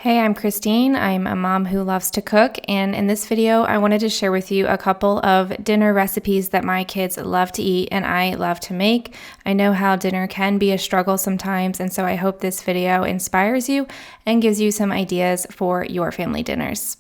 Hey, I'm Christine. I'm a mom who loves to cook, and in this video, I wanted to share with you a couple of dinner recipes that my kids love to eat and I love to make. I know how dinner can be a struggle sometimes, and so I hope this video inspires you and gives you some ideas for your family dinners.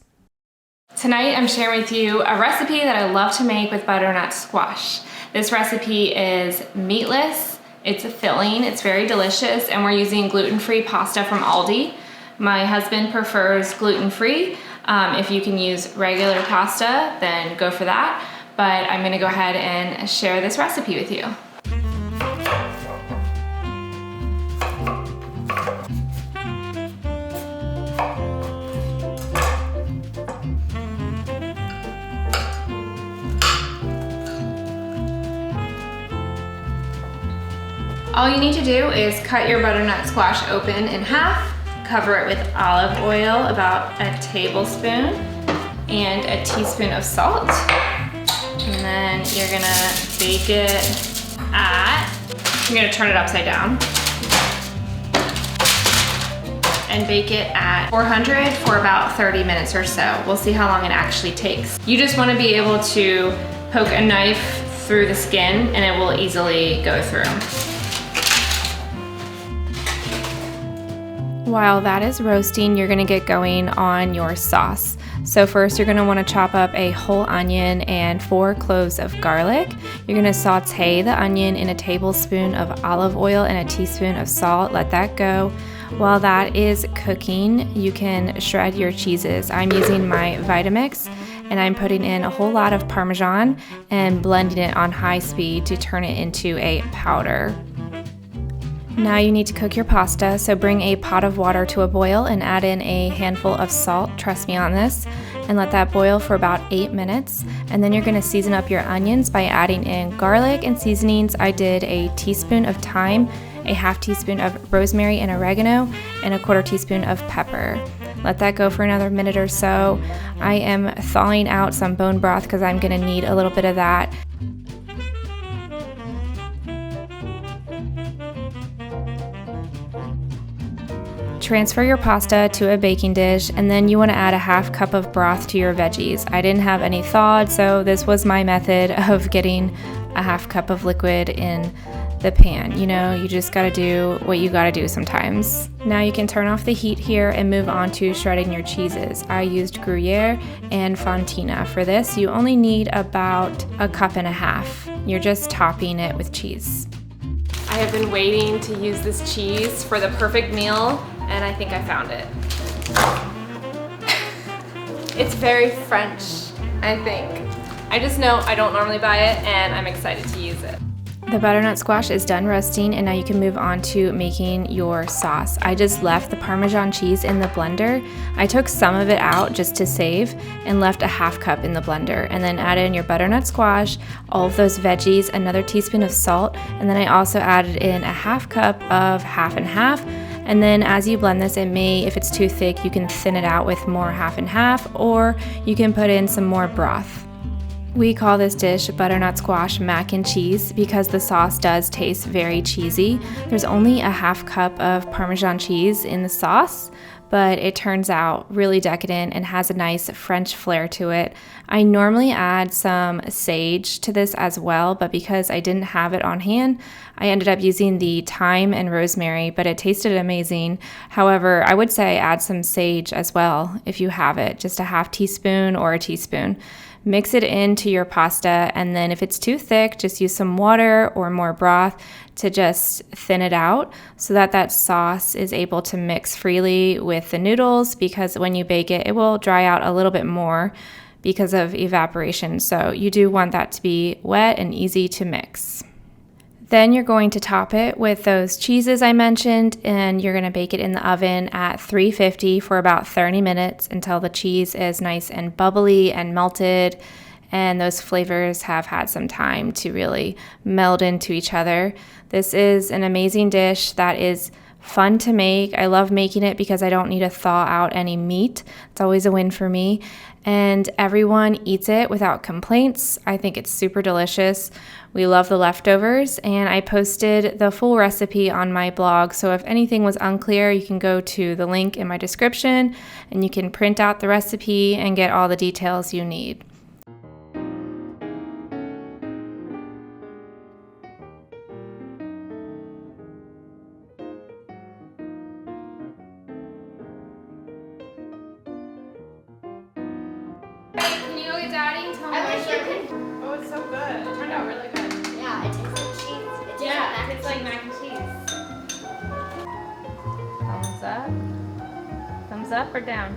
Tonight, I'm sharing with you a recipe that I love to make with butternut squash. This recipe is meatless, it's filling, it's very delicious, and we're using gluten-free pasta from Aldi. My husband prefers gluten-free. If you can use regular pasta, then go for that. But I'm gonna go ahead and share this recipe with you. All you need to do is cut your butternut squash open in half. Cover it with olive oil, about a tablespoon, and a teaspoon of salt. And then you're gonna bake it I'm gonna turn it upside down. And bake it at 400 for about 30 minutes or so. We'll see how long it actually takes. You just wanna be able to poke a knife through the skin and it will easily go through. While that is roasting, you're gonna get going on your sauce. So first you're gonna wanna chop up a whole onion and 4 cloves of garlic. You're gonna saute the onion in a tablespoon of olive oil and a teaspoon of salt. Let that go. While that is cooking, you can shred your cheeses. I'm using my Vitamix and I'm putting in a whole lot of Parmesan and blending it on high speed to turn it into a powder. Now you need to cook your pasta, so bring a pot of water to a boil and add in a handful of salt, trust me on this, and let that boil for about 8 minutes. And then you're gonna season up your onions by adding in garlic and seasonings. I did a teaspoon of thyme, a half teaspoon of rosemary and oregano, and a 1/4 teaspoon of pepper. Let that go for another minute or so. I am thawing out some bone broth because I'm gonna need a little bit of that. Transfer your pasta to a baking dish, and then you want to add a half cup of broth to your veggies. I didn't have any thawed, so this was my method of getting a half cup of liquid in the pan. You know, you just gotta do what you gotta do sometimes. Now you can turn off the heat here and move on to shredding your cheeses. I used Gruyere and Fontina. For this, you only need about a cup and a half. You're just topping it with cheese. I have been waiting to use this cheese for the perfect meal, and I think I found it. It's very French, I think. I just know I don't normally buy it, and I'm excited to use it. The butternut squash is done roasting, and now you can move on to making your sauce. I just left the Parmesan cheese in the blender. I took some of it out just to save and left a half cup in the blender, and then add in your butternut squash, all of those veggies, another teaspoon of salt, and then I also added in a half cup of half and half. And then as you blend this, if it's too thick, you can thin it out with more half and half, or you can put in some more broth. We call this dish butternut squash mac and cheese because the sauce does taste very cheesy. There's only a half cup of Parmesan cheese in the sauce, but it turns out really decadent and has a nice French flair to it. I normally add some sage to this as well, but because I didn't have it on hand, I ended up using the thyme and rosemary, but it tasted amazing. However, I would say add some sage as well if you have it, just a half teaspoon or a teaspoon. Mix it into your pasta, and then if it's too thick, just use some water or more broth to just thin it out so that that sauce is able to mix freely with the noodles, because when you bake it, it will dry out a little bit more because of evaporation. So you do want that to be wet and easy to mix. Then you're going to top it with those cheeses I mentioned, and you're gonna bake it in the oven at 350 for about 30 minutes until the cheese is nice and bubbly and melted, and those flavors have had some time to really meld into each other. This is an amazing dish that is fun to make. I love making it because I don't need to thaw out any meat. It's always a win for me. And everyone eats it without complaints. I think it's super delicious. We love the leftovers, and I posted the full recipe on my blog. So if anything was unclear, you can go to the link in my description and you can print out the recipe and get all the details you need. Can you go get Daddy and tell me Oh, it's so good. It turned out really good. Yeah, it tastes like cheese. It tastes like mac and cheese. Thumbs up. Thumbs up or down?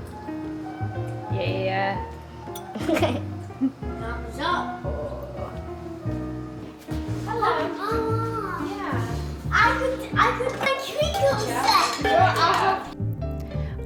Yeah. Thumbs up. Hello. Yeah. I could make treat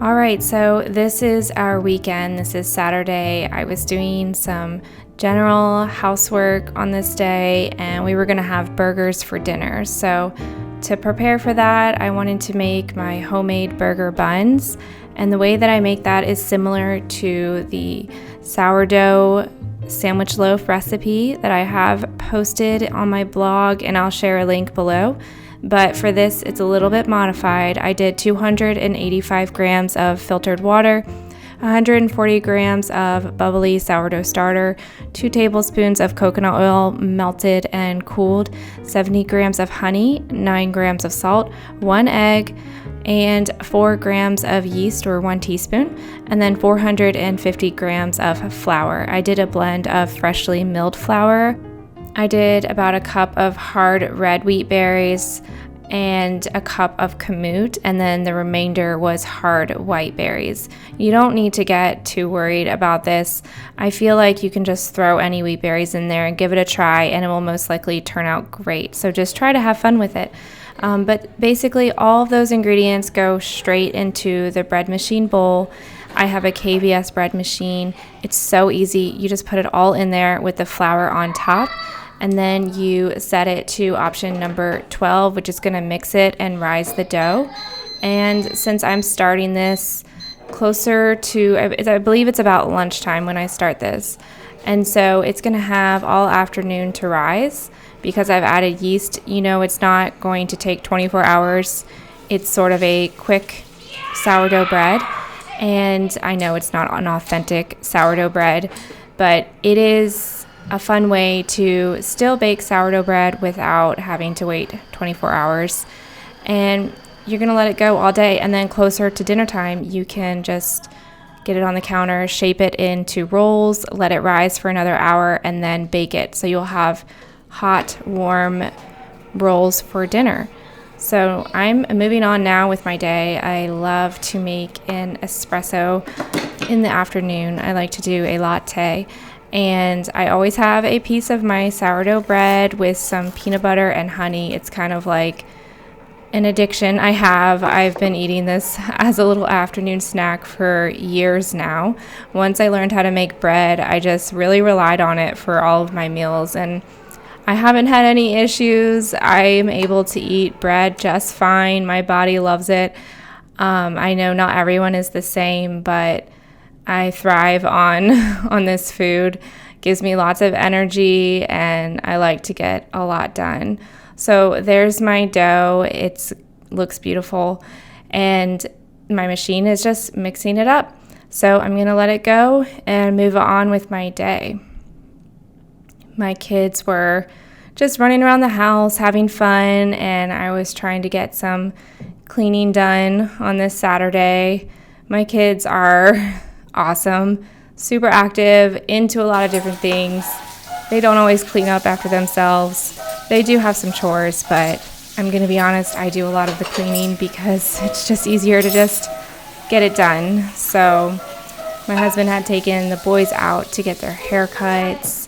All right, so this is our weekend. This is Saturday. I was doing some general housework on this day, and we were gonna have burgers for dinner. So to prepare for that, I wanted to make my homemade burger buns. And the way that I make that is similar to the sourdough sandwich loaf recipe that I have posted on my blog, and I'll share a link below. But for this, it's a little bit modified. I did 285 grams of filtered water, 140 grams of bubbly sourdough starter, 2 tablespoons of coconut oil melted and cooled, 70 grams of honey, 9 grams of salt, 1 egg, and 4 grams of yeast, or 1 teaspoon, and then 450 grams of flour. I did a blend of freshly milled flour. I did about a cup of hard red wheat berries and a cup of kamut, and then the remainder was hard white berries. You don't need to get too worried about this. I feel like you can just throw any wheat berries in there and give it a try, and it will most likely turn out great. So just try to have fun with it. But basically all of those ingredients go straight into the bread machine bowl. I have a KBS bread machine. It's so easy. You just put it all in there with the flour on top, and then you set it to option number 12, which is going to mix it and rise the dough. And since I'm starting this closer to, I believe it's about lunchtime when I start this, and so it's going to have all afternoon to rise. Because I've added yeast, you know, it's not going to take 24 hours. It's sort of a quick sourdough bread, and I know it's not an authentic sourdough bread, but it is a fun way to still bake sourdough bread without having to wait 24 hours. And you're gonna let it go all day, and then closer to dinner time, you can just get it on the counter, shape it into rolls, let it rise for another hour, and then bake it. So you'll have hot, warm rolls for dinner. So I'm moving on now with my day. I love to make an espresso in the afternoon. I like to do a latte. And I always have a piece of my sourdough bread with some peanut butter and honey. It's kind of like an addiction I have. I've been eating this as a little afternoon snack for years now. Once I learned how to make bread, I just really relied on it for all of my meals, and I haven't had any issues. I'm able to eat bread just fine. My body loves it. I know not everyone is the same, but I thrive on this food. It gives me lots of energy, and I like to get a lot done. So there's my dough. It looks beautiful, and my machine is just mixing it up. So I'm gonna let it go and move on with my day. My kids were just running around the house, having fun, and I was trying to get some cleaning done on this Saturday. My kids are awesome, super active, into a lot of different things. They don't always clean up after themselves. They do have some chores, but I'm gonna be honest, I do a lot of the cleaning because it's just easier to just get it done. So my husband had taken the boys out to get their haircuts,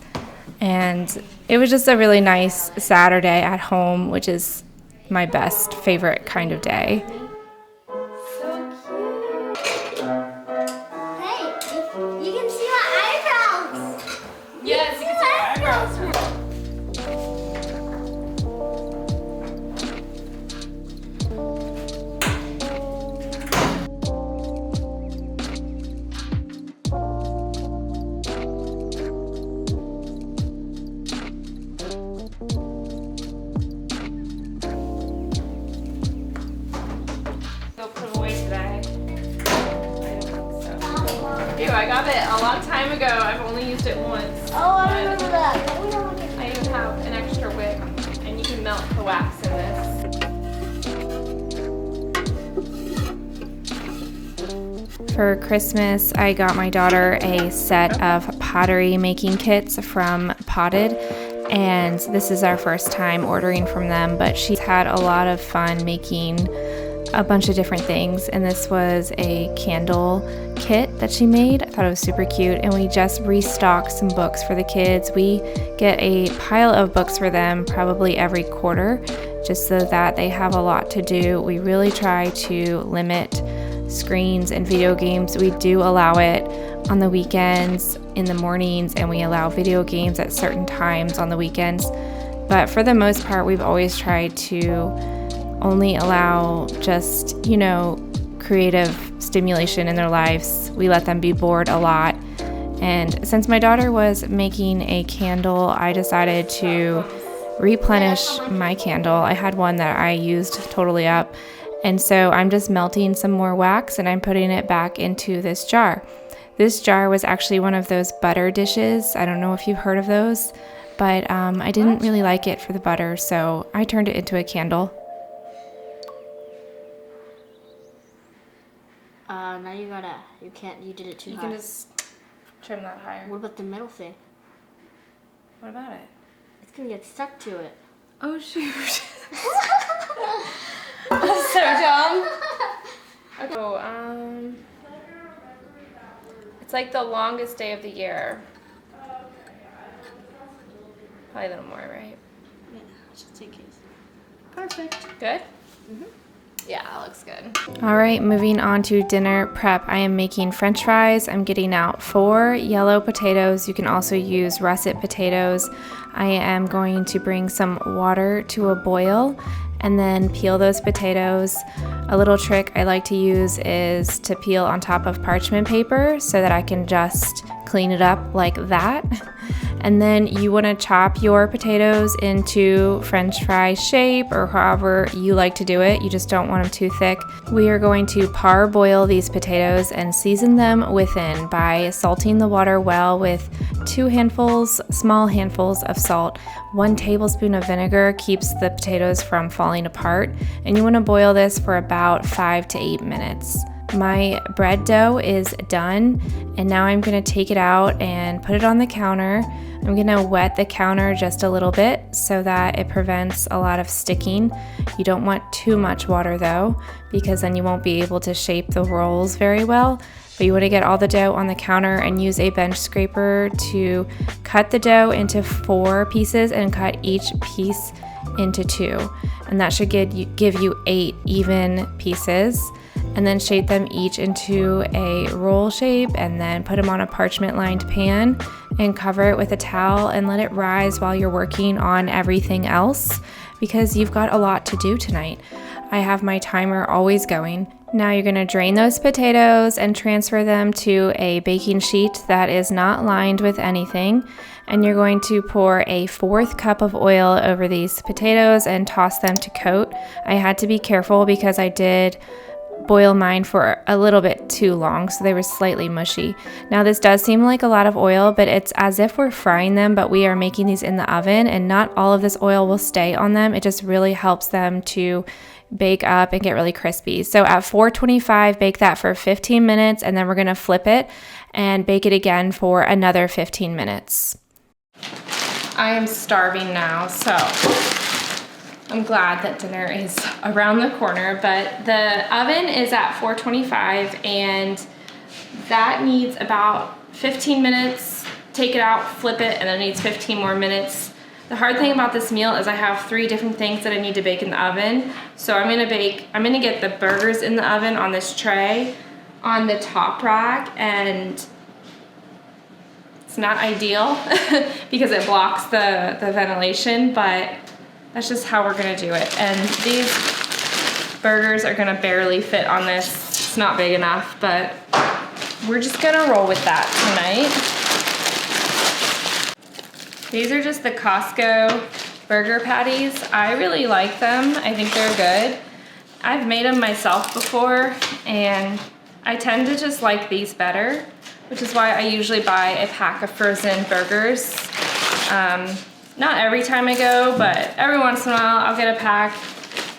and it was just a really nice Saturday at home, which is my best, favorite kind of day. Yes, you can see my eyebrows. Ew, I got it a long time ago. I've only used it once. Oh, I remember that. But we don't get I even have an extra wick, and you can melt the wax in this. For Christmas, I got my daughter a set of pottery making kits from Potted, and this is our first time ordering from them, but she's had a lot of fun making a bunch of different things, and this was a candle kit that she made. I thought it was super cute, and we just restocked some books for the kids. We get a pile of books for them probably every quarter, just so that they have a lot to do. We really try to limit screens and video games. We do allow it on the weekends in the mornings, and we allow video games at certain times on the weekends, but for the most part we've always tried to only allow just, you know, creative stimulation in their lives. We let them be bored a lot, and since my daughter was making a candle, I decided to replenish my candle. I had one that I used totally up, and so I'm just melting some more wax and I'm putting it back into this jar. This jar was actually one of those butter dishes. I don't know if you've heard of those, but I didn't really like it for the butter, so I turned it into a candle. Now you did it too high. You can just trim that higher. What about the middle thing? What about it? It's gonna get stuck to it. Oh shoot. That's so dumb. Okay. So, it's like the longest day of the year. Probably a little more, right? Yeah, just in case. Perfect. Good? Mm-hmm. Yeah, that looks good. All right, moving on to dinner prep. I am making French fries. I'm getting out 4 yellow potatoes. You can also use russet potatoes. I am going to bring some water to a boil and then peel those potatoes. A little trick I like to use is to peel on top of parchment paper so that I can just clean it up like that. And then you want to chop your potatoes into French fry shape or however you like to do it. You just don't want them too thick. We are going to parboil these potatoes and season them within by salting the water well with 2 small handfuls of salt. 1 tablespoon of vinegar keeps the potatoes from falling apart, and you want to boil this for about 5 to 8 minutes. My bread dough is done, and now I'm going to take it out and put it on the counter. I'm going to wet the counter just a little bit so that it prevents a lot of sticking. You don't want too much water though, because then you won't be able to shape the rolls very well. But you want to get all the dough on the counter and use a bench scraper to cut the dough into 4 pieces and cut each piece into 2. And that should give you 8 even pieces. And then shape them each into a roll shape and then put them on a parchment lined pan and cover it with a towel and let it rise while you're working on everything else, because you've got a lot to do tonight. I have my timer always going. Now you're going to drain those potatoes and transfer them to a baking sheet that is not lined with anything. And you're going to pour a 4th cup of oil over these potatoes and toss them to coat. I had to be careful because I did boil mine for a little bit too long, so they were slightly mushy. Now this does seem like a lot of oil, but it's as if we're frying them, but we are making these in the oven, and not all of this oil will stay on them. It just really helps them to bake up and get really crispy. So at 425, bake that for 15 minutes, and then we're going to flip it and bake it again for another 15 minutes. I am starving now, so I'm glad that dinner is around the corner, but the oven is at 425 and that needs about 15 minutes. Take it out, flip it, and then it needs 15 more minutes. The hard thing about this meal is I have 3 different things that I need to bake in the oven. So I'm gonna get the burgers in the oven on this tray on the top rack, and it's not ideal because it blocks the ventilation, but that's just how we're gonna do it. And these burgers are gonna barely fit on this. It's not big enough, but we're just gonna roll with that tonight. These are just the Costco burger patties. I really like them. I think they're good. I've made them myself before, and I tend to just like these better. which is why I usually buy a pack of frozen burgers. Not every time I go, but every once in a while I'll get a pack,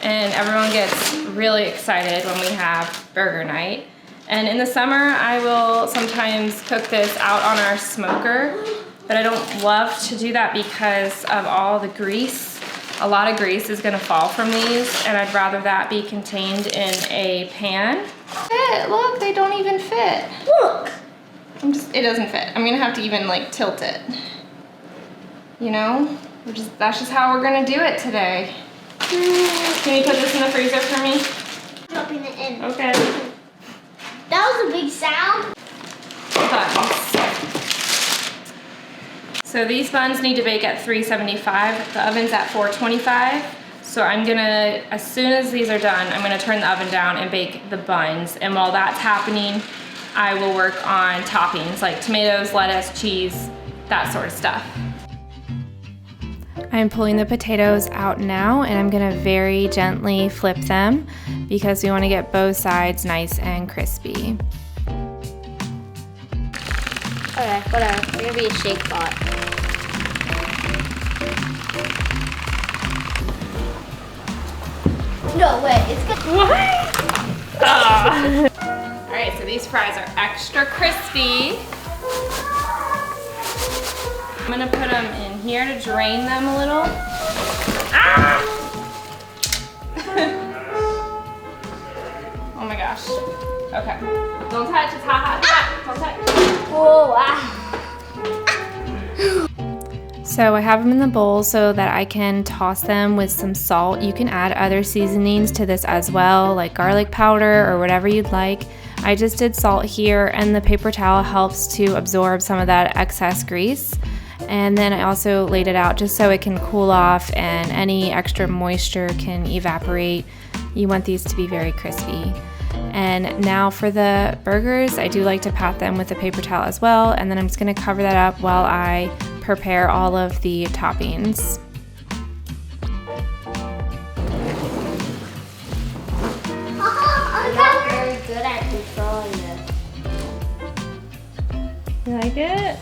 and everyone gets really excited when we have burger night. And in the summer, I will sometimes cook this out on our smoker, but I don't love to do that because of all the grease. A lot of grease is gonna fall from these, and I'd rather that be contained in a pan. Look, they don't even fit. Look! It doesn't fit. I'm gonna have to even like tilt it. You know? That's just how we're gonna do it today. Can you put this in the freezer for me? Dropping it in. Okay. That was a big sound. Buns. So these buns need to bake at 375. The oven's at 425. So I'm gonna, as soon as these are done, I'm gonna turn the oven down and bake the buns. And while that's happening, I will work on toppings like tomatoes, lettuce, cheese, that sort of stuff. I'm pulling the potatoes out now, and I'm gonna very gently flip them because we wanna get both sides nice and crispy. Okay, whatever. We're gonna be a shake pot. No, wait, it's good. What? All right, so these fries are extra crispy. I'm gonna put them in here to drain them a little. Ah! Oh my gosh. Okay. Don't touch, it's hot, hot. Don't touch. Oh, wow. So I have them in the bowl so that I can toss them with some salt. You can add other seasonings to this as well, like garlic powder or whatever you'd like. I just did salt here, and the paper towel helps to absorb some of that excess grease. And then I also laid it out just so it can cool off and any extra moisture can evaporate. You want these to be very crispy. And now for the burgers, I do like to pat them with a paper towel as well, and then I'm just gonna cover that up while I prepare all of the toppings. I'm not very good at controlling this. You like it?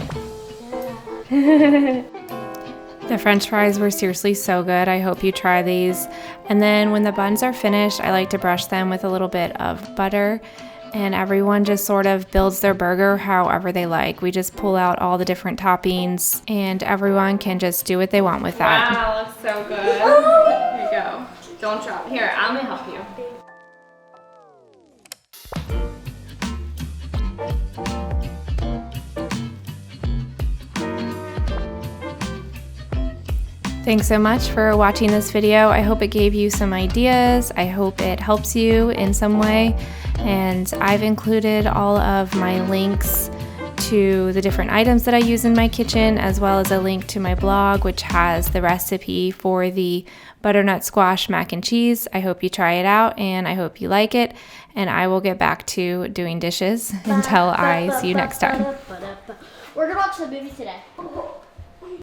The French fries were seriously so good. I hope you try these. And then when the buns are finished, I like to brush them with a little bit of butter, and everyone just sort of builds their burger however they like. We just pull out all the different toppings, and everyone can just do what they want with that. Wow, looks so good. Here you go. Don't drop. Here, I'm gonna help you. Thanks so much for watching this video. I hope it gave you some ideas. I hope it helps you in some way. And I've included all of my links to the different items that I use in my kitchen, as well as a link to my blog, which has the recipe for the butternut squash mac and cheese. I hope you try it out, and I hope you like it. And I will get back to doing dishes until I see you next time. We're gonna watch the movie today.